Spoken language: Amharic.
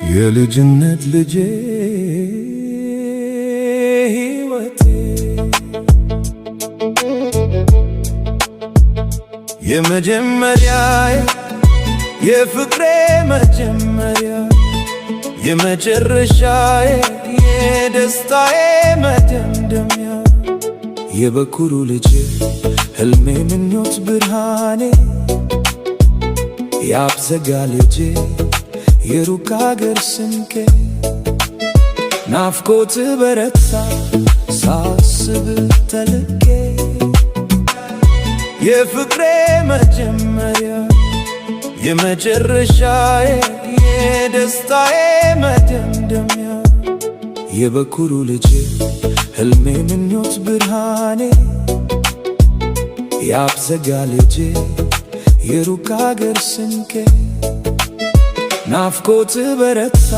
የልጅነት ልጄ ሕይወቴ የመጀመሪያዬ የፍቅሬ መጀመሪያ የመጨረሻዬ የደስታዬ መደምደሚያ የበኩሩ ልጄ ሕልሜ ምኞት ብርሃኔ ያብዘጋ ልጄ የሩቅ አገር ስንቄ ናፍቆት በረታ ሳስብ ተልቄ የፍቅሬ መጀመሪያ የመጨረሻዬ የደስታዬ መደምደሚያ የበኩሩ ልጄ ሕልሜ ምኞት ብርሃኔ ያብዘጋ ልጄ የሩቅ አገር ስንቄ ናፍቆት በረታ